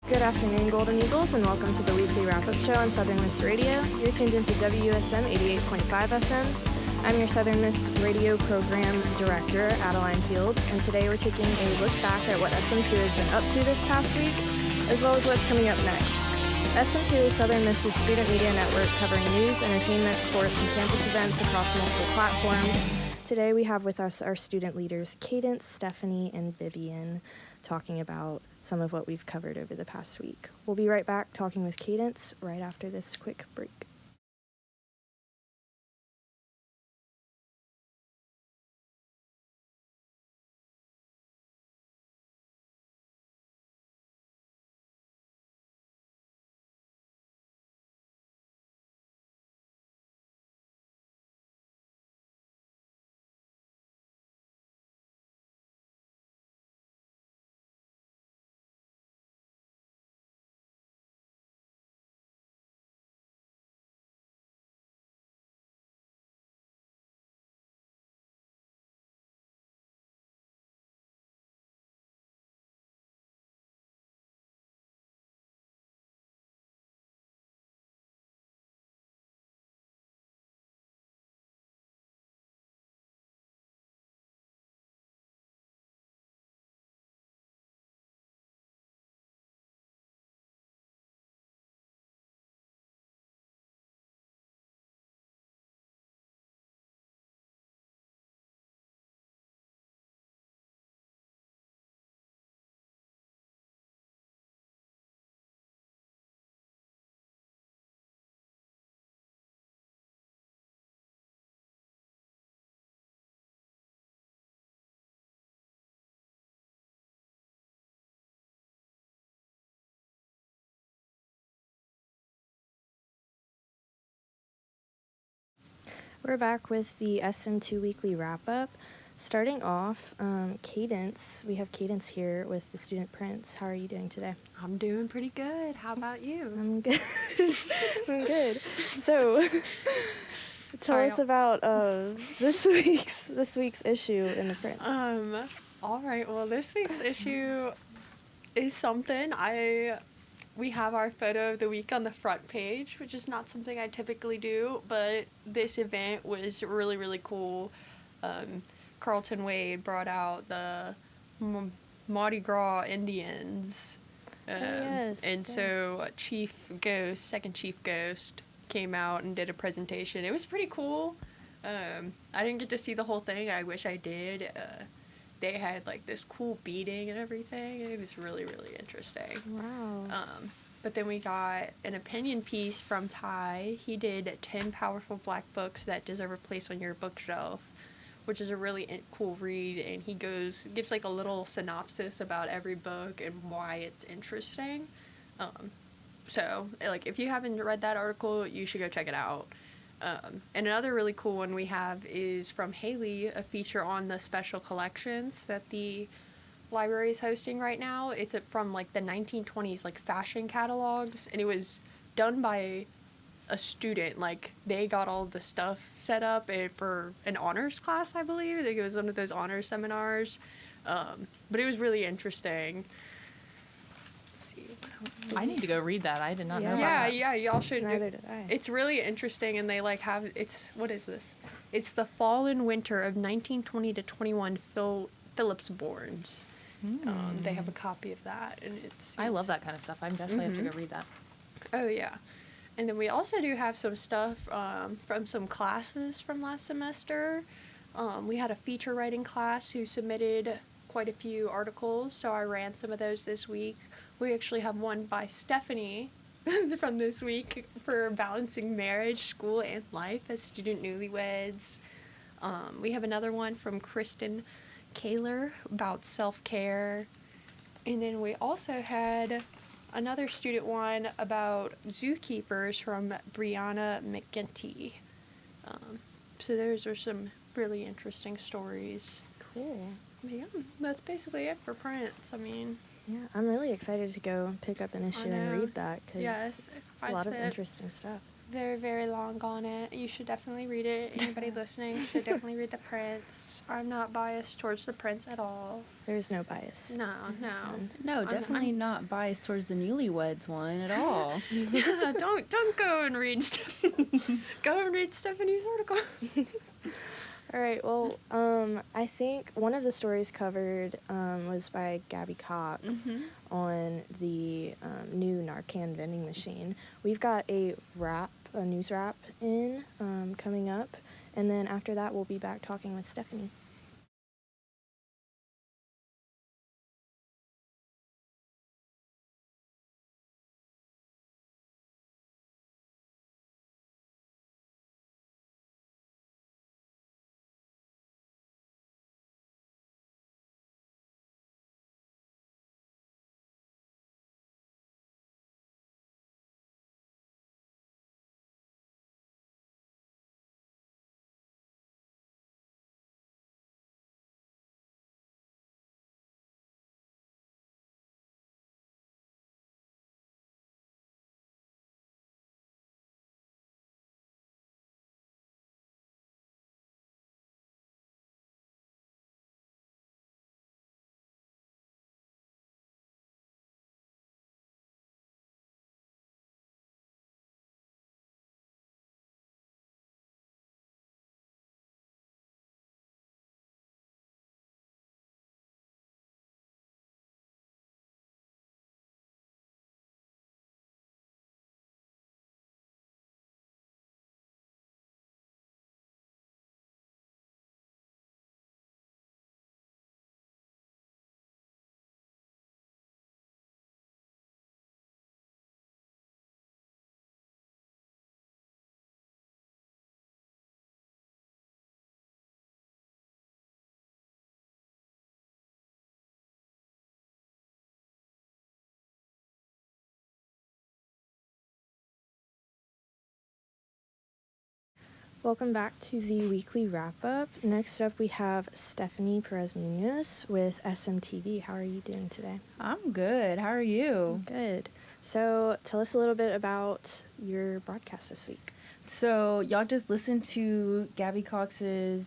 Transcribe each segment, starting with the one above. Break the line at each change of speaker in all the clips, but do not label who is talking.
Good afternoon, Golden Eagles, and welcome to the Weekly Wrap Up Show on Southern Miss Radio. You're tuned into WSM 88.5 FM. I'm your Southern Miss Radio Program Director, Adeline Fields, and today we're taking a look back at what SM2 has been up to this past week, as well as what's coming up next. SM2 is Southern Miss's student media network covering news, entertainment, sports, and campus events across multiple platforms. Today we have with us our student leaders, Cadence, Stephanie, and Vivian, talking about some of what we've covered over the past week. We'll be right back talking with Cadence right after this quick break. We're back with the SM2 Weekly Wrap Up. Starting off, Cadence. We have Cadence here with the student Prince. How are you doing today?
I'm doing pretty good. How about you?
I'm good. I'm good. So, tell us about this week's issue in the Prince.
All right. Well, this week's issue is something we have our photo of the week on the front page, which is not something I typically do, but this event was really, really cool. Carlton Wade brought out the Mardi Gras Indians. And so Second Chief Ghost came out and did a presentation. It was pretty cool. I didn't get to see the whole thing. I wish I did. They had like this cool beating and everything. It was really, really interesting.
Wow.
But then we got an opinion piece from Ty. He did 10 powerful black books that deserve a place on your bookshelf, which is a really cool read. And he gives like a little synopsis about every book and why it's interesting. So like if you haven't read that article, you should go check it out. And another really cool one we have is from Haley, a feature on the special collections that the library is hosting right now. It's from like the 1920s, like fashion catalogs, and it was done by a student. Like they got all the stuff set up for an honors class, I believe. I think it was one of those honors seminars. But it was really interesting.
I need to go read that. I did not know about that.
Yeah, y'all should.
Neither did I.
It's really interesting, and they like have what is this? It's the fall and winter of 1920 to 21 Phillips Bournes. They have a copy of that, and
I love that kind of stuff. I definitely have to go read that.
Oh yeah, and then we also do have some stuff from some classes from last semester. We had a feature writing class who submitted quite a few articles, so I ran some of those this week. We actually have one by Stephanie from this week for balancing marriage, school, and life as student newlyweds. We have another one from Kristen Kaler about self-care. And then we also had another student one about zookeepers from Brianna McGinty. So those are some really interesting stories.
Cool.
Yeah, that's basically it for Prince. I mean...
Yeah, I'm really excited to go pick up an issue and read that because it's a lot of interesting stuff.
very, very long on it. You should definitely read it. Anybody listening should definitely read The Prince. I'm not biased towards The Prince at all.
There's no bias.
No.
No, definitely not biased towards the Newlyweds one at all.
Yeah, don't go and read go and read Stephanie's article.
All right, well, I think one of the stories covered was by Gabby Cox on the new Narcan vending machine. We've got a news wrap in coming up, and then after that we'll be back talking with Stephanie. Welcome back to the weekly wrap-up. Next up, we have Stephanie Perez-Munoz with SM2 How are you doing today?
I'm good. How are you?
Good. So tell us a little bit about your broadcast this week.
So y'all just listened to Gabby Cox's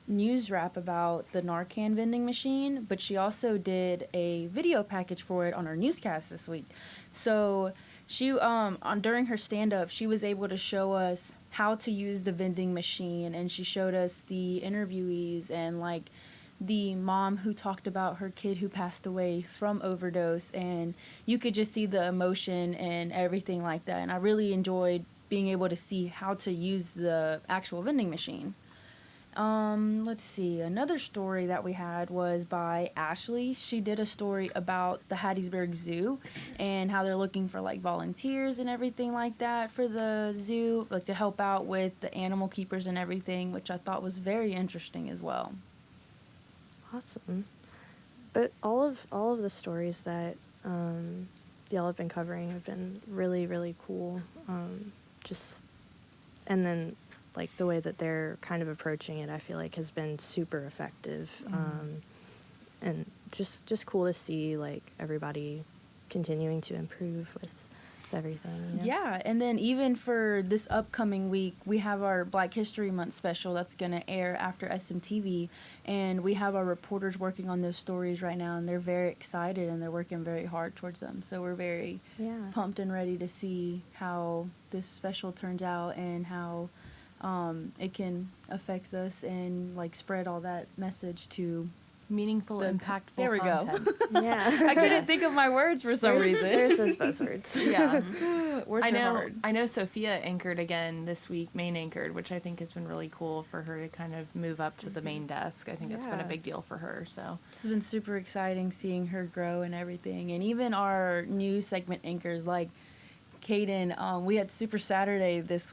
news wrap about the Narcan vending machine, but she also did a video package for it on her newscast this week. So she during her stand-up, she was able to show us how to use the vending machine, and she showed us the interviewees and like the mom who talked about her kid who passed away from overdose, and you could just see the emotion and everything like that. And I really enjoyed being able to see how to use the actual vending machine. Let's see, another story that we had was by Ashley. She did a story about the Hattiesburg Zoo and how they're looking for like volunteers and everything like that for the zoo, like to help out with the animal keepers and everything, which I thought was very interesting as well.
Awesome. But all of the stories that y'all have been covering have been really, really cool. And then like the way that they're kind of approaching it, I feel like has been super effective. And just cool to see like everybody continuing to improve with everything. You know?
Yeah, and then even for this upcoming week, we have our Black History Month special that's going to air after SM2, and we have our reporters working on those stories right now, and they're very excited, and they're working very hard towards them. So we're very pumped and ready to see how this special turns out and how it can affect us and like spread all that message to
meaningful, impactful
there we
content.
Go. Yeah. I couldn't think of my words for some reason.
There's those buzzwords.
Yeah.
Words are hard.
I know Sophia anchored again this week, main anchored, which I think has been really cool for her to kind of move up to the main desk. I think that's been a big deal for her. So
it's been super exciting seeing her grow and everything. And even our new segment anchors like Caden, we had Super Saturday this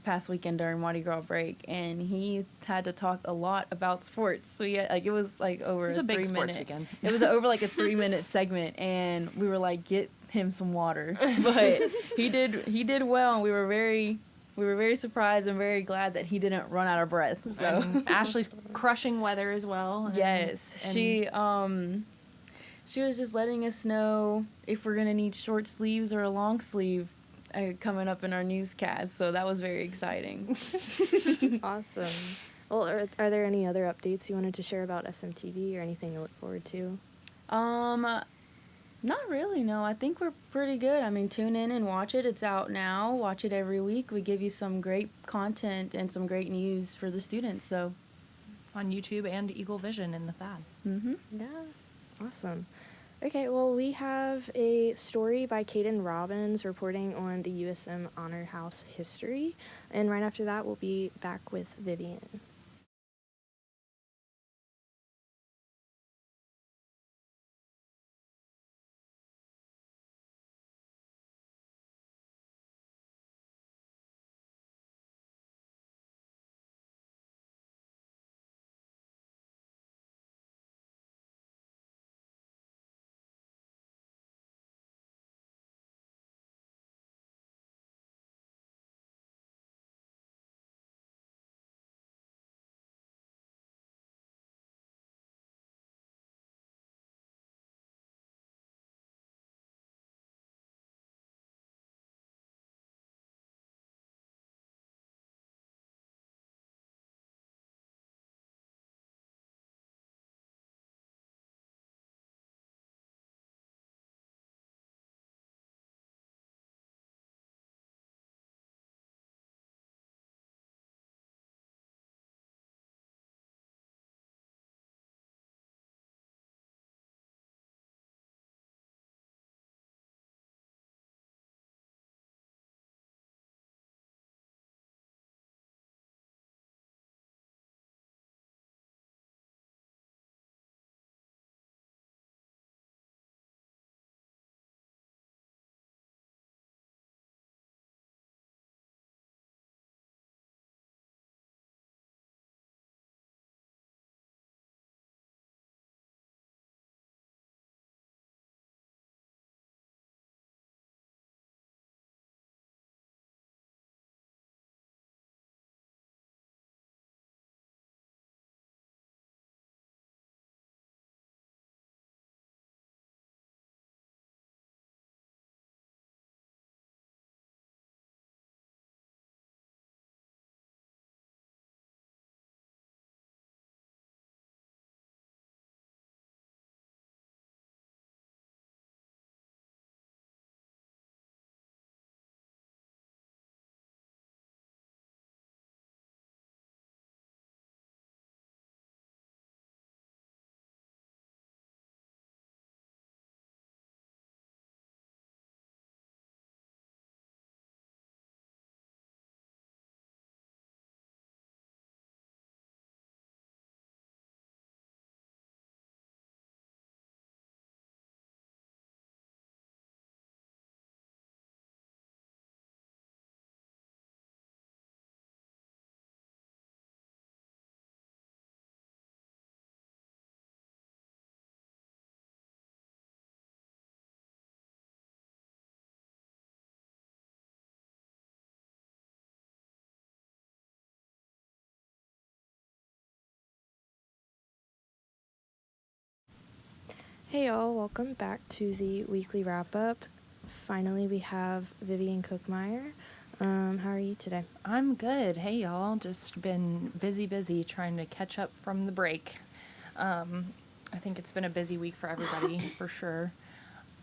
past weekend during Mardi Gras break, and he had to talk a lot about sports. So it was like over
a big
3
sports
minute.
Weekend.
It was over like a 3-minute segment, and we were like, get him some water. But he did well, and we were very surprised and very glad that he didn't run out of breath. So
and Ashley's crushing weather as well.
Yes, she was just letting us know if we're going to need short sleeves or a long sleeve coming up in our newscast, so that was very exciting.
Awesome. Well, are there any other updates you wanted to share about SMTV or anything to look forward to?
Not really, no. I think we're pretty good. I mean, tune in and watch it. It's out now. Watch it every week. We give you some great content and some great news for the students, so.
On YouTube and Eagle Vision in the FAD.
Mm-hmm.
Yeah. Awesome. Okay, well, we have a story by Caden Robbins reporting on the USM Honor House history. And right after that, we'll be back with Vivian. Hey y'all, welcome back to the weekly wrap up. Finally, we have Vivian Cookmeyer. How are you today?
I'm good. Hey, y'all. Just been busy trying to catch up from the break. I think it's been a busy week for everybody, for sure.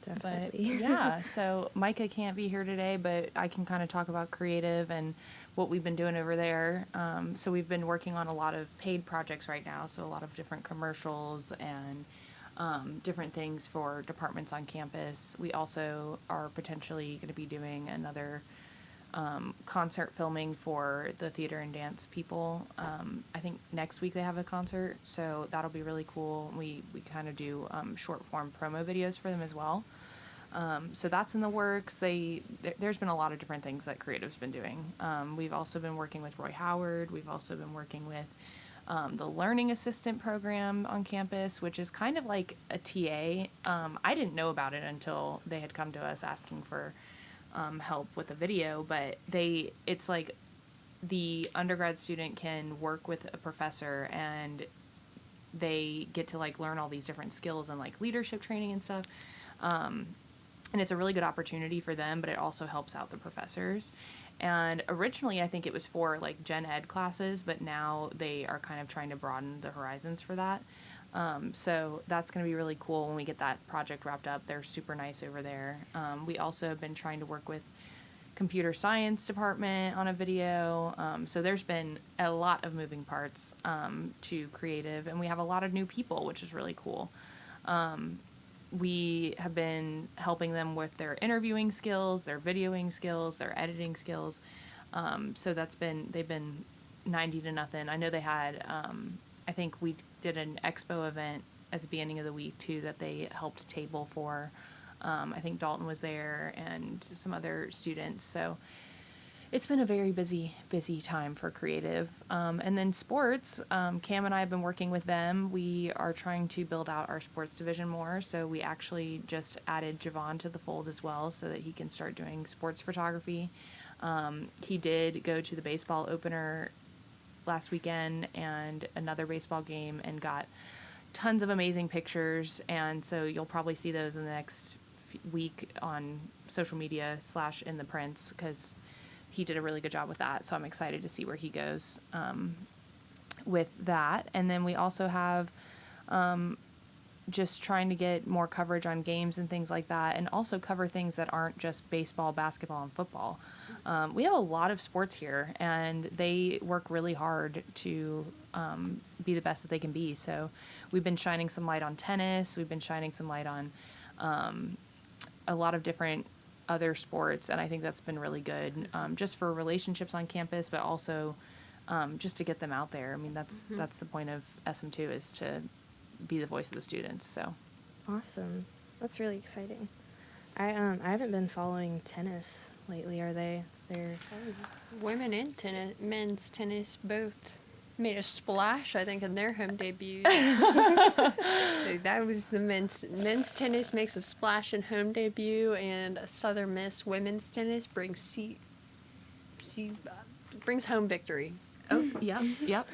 Definitely.
But yeah, so Micah can't be here today, but I can kind of talk about creative and what we've been doing over there. So we've been working on a lot of paid projects right now, so a lot of different commercials and different things for departments on campus. We also are potentially going to be doing another concert filming for the theater and dance people. I think next week they have a concert, so that'll be really cool. We kind of do short form promo videos for them as well. So that's in the works. There's been a lot of different things that Creative's been doing. We've also been working with Roy Howard. We've also been working with the Learning Assistant program on campus, which is kind of like a TA. I didn't know about it until they had come to us asking for help with a video, but it's like the undergrad student can work with a professor and they get to like learn all these different skills and like leadership training and stuff. And it's a really good opportunity for them, but it also helps out the professors. And originally, I think it was for like gen ed classes, but now they are kind of trying to broaden the horizons for that. So that's going to be really cool when we get that project wrapped up. They're super nice over there. We also have been trying to work with computer science department on a video. So there's been a lot of moving parts to creative, and we have a lot of new people, which is really cool. We have been helping them with their interviewing skills, their videoing skills, their editing skills. So they've been 90 to nothing. I know they had, I think we did an expo event at the beginning of the week too that they helped table for. I think Dalton was there and some other students. So it's been a very busy time for creative. And then sports, Cam and I have been working with them. We are trying to build out our sports division more. So we actually just added Javon to the fold as well so that he can start doing sports photography. He did go to the baseball opener last weekend and another baseball game and got tons of amazing pictures. And so you'll probably see those in the next week on social media / in the prints, because he did a really good job with that. So I'm excited to see where he goes with that. And then we also have just trying to get more coverage on games and things like that, and also cover things that aren't just baseball, basketball, and football. We have a lot of sports here, and they work really hard to be the best that they can be. So we've been shining some light on tennis. We've been shining some light on a lot of different other sports, and I think that's been really good, just for relationships on campus, but also just to get them out there. I mean, that's the point of SM2, is to be the voice of the students. So
Awesome. That's really exciting. I haven't been following tennis lately. They're
Women and men's tennis both made a splash, I think, in their home debuts. That was the men's tennis makes a splash in home debut, and Southern Miss women's tennis brings brings home victory.
Oh, yep.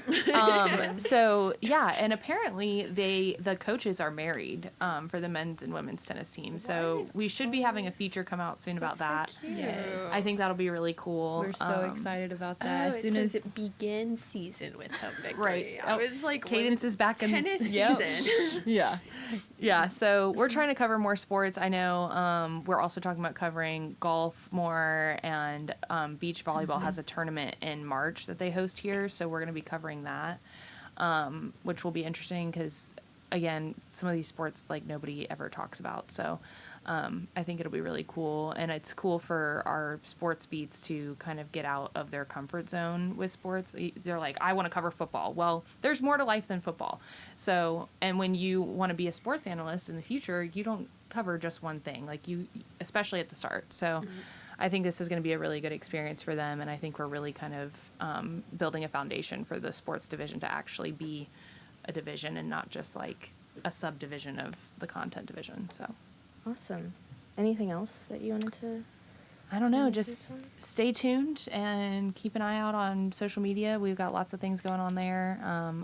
So yeah, and apparently the coaches are married for the men's and women's tennis team. So we should be having a feature come out soon about that.
So cute.
Yes.
I think that'll be really cool.
We're so excited about that.
Oh,
As soon as
it begins season with home victory.
Right.
I was like,
Cadence is back in
tennis
Yep.
season.
Yeah. So we're trying to cover more sports. I know we're also talking about covering golf more, and beach volleyball has a tournament in March that they host here. So we're going to be covering that, which will be interesting because, again, some of these sports like nobody ever talks about. So I think it'll be really cool. And it's cool for our sports beats to kind of get out of their comfort zone with sports. They're like, I want to cover football. Well, there's more to life than football. So, and when you want to be a sports analyst in the future, you don't cover just one thing, like especially at the start. So I think this is going to be a really good experience for them. And I think we're really kind of building a foundation for the sports division to actually be a division and not just like a subdivision of the content division. So.
awesome. Anything else that you wanted to?
I don't know, just stay tuned and keep an eye out on social media. We've got lots of things going on there.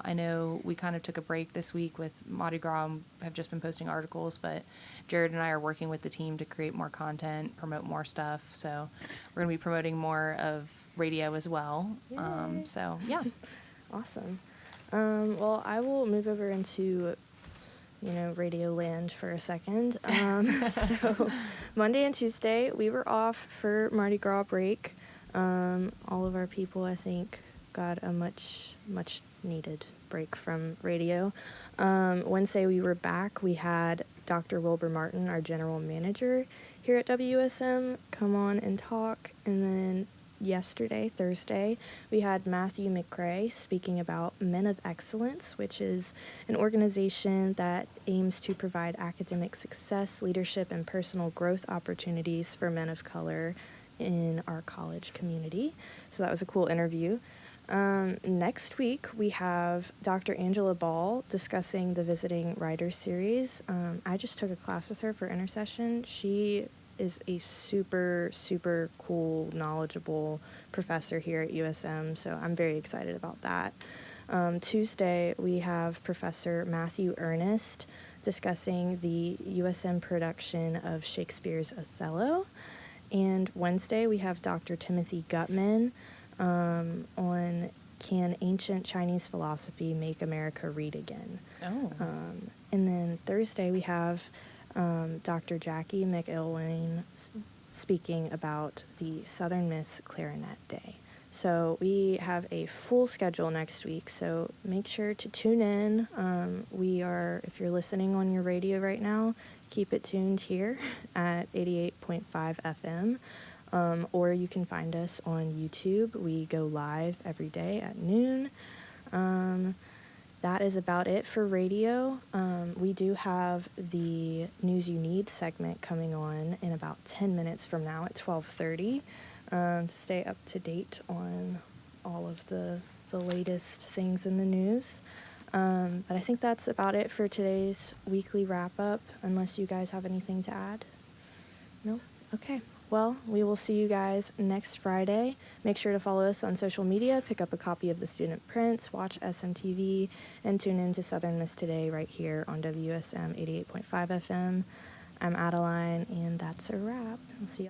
I know we kind of took a break this week with Mardi Gras and have just been posting articles, but Jared and I are working with the team to create more content, promote more stuff. So we're going to be promoting more of radio as well.
Yay.
So, yeah.
Awesome. Well, I will move over into Radio Land for a second. So Monday and Tuesday, we were off for Mardi Gras break. All of our people, I think, got a much needed break from radio. Wednesday, we were back. We had Dr. Wilbur Martin, our general manager here at WSM, come on and talk. And then yesterday, Thursday, we had Matthew McCrae speaking about Men of Excellence, which is an organization that aims to provide academic success, leadership, and personal growth opportunities for men of color in our college community. So that was a cool interview. Next week, we have Dr. Angela Ball discussing the Visiting Writers Series. I just took a class with her for intercession. She is a super, super cool, knowledgeable professor here at USM, so I'm very excited about that. Tuesday, we have Professor Matthew Ernest discussing the USM production of Shakespeare's Othello. And Wednesday, we have Dr. Timothy Gutman on Can Ancient Chinese Philosophy Make America Read Again?
Oh.
And then Thursday, we have Dr. Jackie McIlwain speaking about the Southern Miss Clarinet Day. So we have a full schedule next week, so make sure to tune in. If you're listening on your radio right now, keep it tuned here at 88.5 FM, or you can find us on YouTube. We go live every day at noon. That is about it for radio. We do have the News You Need segment coming on in about 10 minutes from now at 12:30 to stay up to date on all of the latest things in the news. But I think that's about it for today's weekly wrap-up, unless you guys have anything to add. No? Okay. Well, we will see you guys next Friday. Make sure to follow us on social media, pick up a copy of the student prints, watch SMTV, and tune in to Southern Miss Today right here on WSM 88.5 FM. I'm Adeline, and that's a wrap. I'll see you.